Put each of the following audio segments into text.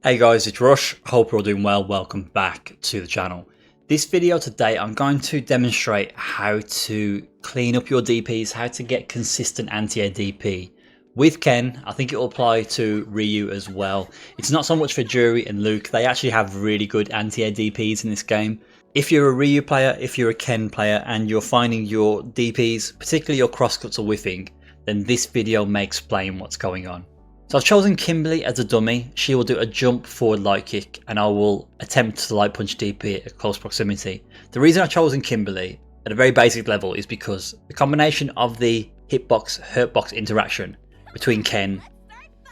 Hey guys, it's Rush. Hope you're all doing well. Welcome back to the channel. This video today, I'm going to demonstrate how to clean up your DPs, how to get consistent anti-air DP. With Ken, I think it will apply to Ryu as well. It's not so much for Jury and Luke. They actually have really good anti-air DPs in this game. If you're a Ryu player, if you're a Ken player, and you're finding your DPs, particularly your crosscuts, are whiffing, then this video may explain what's going on. So I've chosen Kimberly as a dummy. She will do a jump forward light kick and I will attempt to light punch DP at close proximity. The reason I've chosen Kimberly at a very basic level is because the combination of the hitbox hurtbox interaction between Ken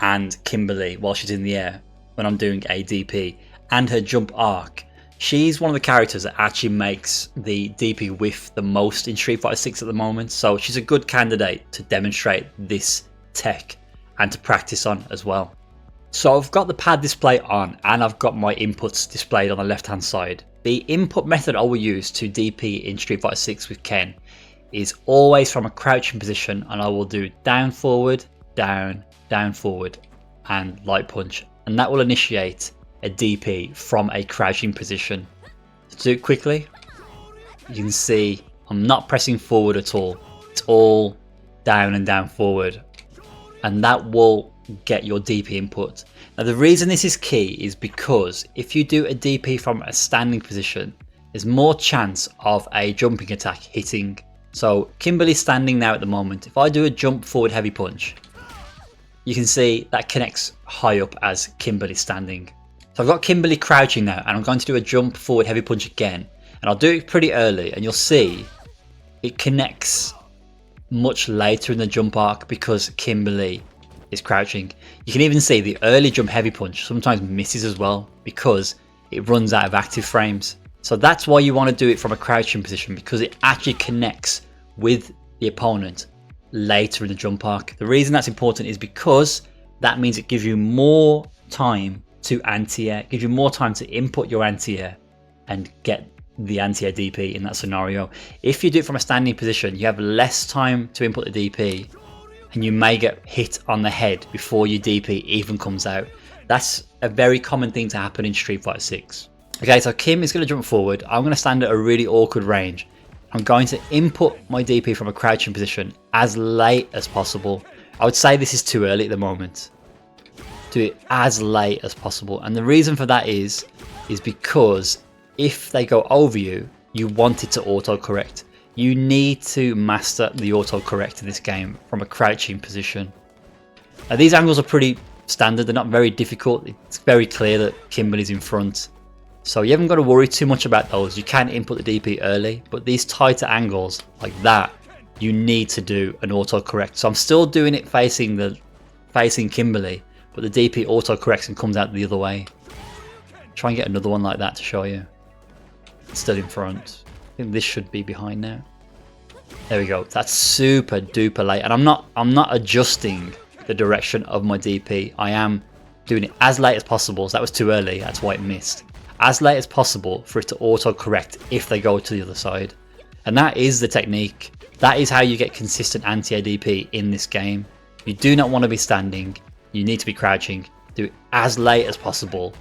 and Kimberly while she's in the air when I'm doing a DP and her jump arc, she's one of the characters that actually makes the DP whiff the most in Street Fighter 6 at the moment. So she's a good candidate to demonstrate this tech and to practice on as well. So I've got the pad display on and I've got my inputs displayed on the left hand side. The input method I will use to DP in Street Fighter 6 with Ken is always from a crouching position, and I will do down forward, down, down forward and light punch, and that will initiate a DP from a crouching position. To do it quickly, you can see I'm not pressing forward at all. It's all down and down forward, and that will get your DP input. Now the reason this is key is because if you do a DP from a standing position, there's more chance of a jumping attack hitting. So Kimberly's standing now at the moment. If I do a jump forward heavy punch, you can see that connects high up as Kimberly standing. So I've got Kimberly crouching now, and I'm going to do a jump forward heavy punch again, and I'll do it pretty early, and you'll see it connects much later in the jump arc because Kimberly is crouching. You can even see the early jump heavy punch sometimes misses as well because it runs out of active frames. So that's why you want to do it from a crouching position, because it actually connects with the opponent later in the jump arc. The reason that's important is because that means it gives you more time to anti-air, gives you more time to input your anti-air and get the anti-air DP in that scenario. If you do it from a standing position, you have less time to input the DP and you may get hit on the head before your DP even comes out. That's a very common thing to happen in Street Fighter 6. Okay, so Kim is going to jump forward. I'm going to stand at a really awkward range. I'm going to input my DP from a crouching position as late as possible. I would say this is too early at the moment. Do it as late as possible, and the reason for that is because if they go over you, you want it to auto-correct. You need to master the auto-correct in this game from a crouching position. Now, these angles are pretty standard, they're not very difficult. It's very clear that Kimberly's in front. So you haven't got to worry too much about those. You can input the DP early, but these tighter angles like that, you need to do an auto-correct. So I'm still doing it facing Kimberly, but the DP auto-corrects and comes out the other way. Try and get another one like that to show you. It's still in front. I think this should be behind now. There we go. That's super duper late, and I'm not adjusting the direction of my DP. I am doing it as late as possible. So that was too early. That's why it missed. As late as possible for it to auto-correct if they go to the other side. And that is the technique. That is how you get consistent anti-air DP in this game. You do not want to be standing. You need to be crouching. Do it as late as possible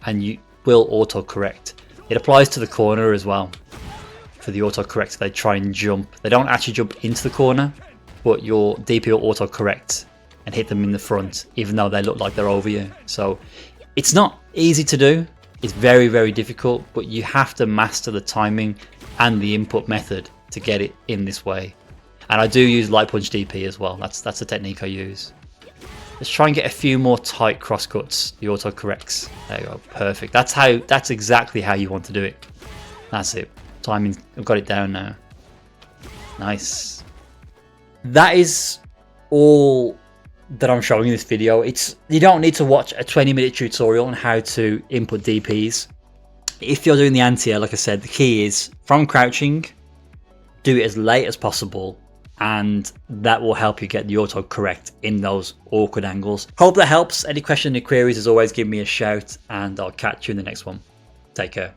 and you will auto-correct. It applies to the corner as well. For the auto-correct, they try and jump. They don't actually jump into the corner, but your DP will auto-correct and hit them in the front, even though they look like they're over you. So it's not easy to do. It's very, very difficult, but you have to master the timing and the input method to get it in this way. And I do use light punch DP as well. That's the technique I use. Let's try and get a few more tight crosscuts. The auto corrects. There you go. Perfect. That's exactly how you want to do it. That's it. Timing. I've got it down now. Nice. That is all that I'm showing in this video. You don't need to watch a 20-minute tutorial on how to input DPs. If you're doing the anti-air, like I said, the key is from crouching, do it as late as possible, and that will help you get the auto correct in those awkward angles. Hope that helps. Any questions, any queries, as always, give me a shout, and I'll catch you in the next one. Take care.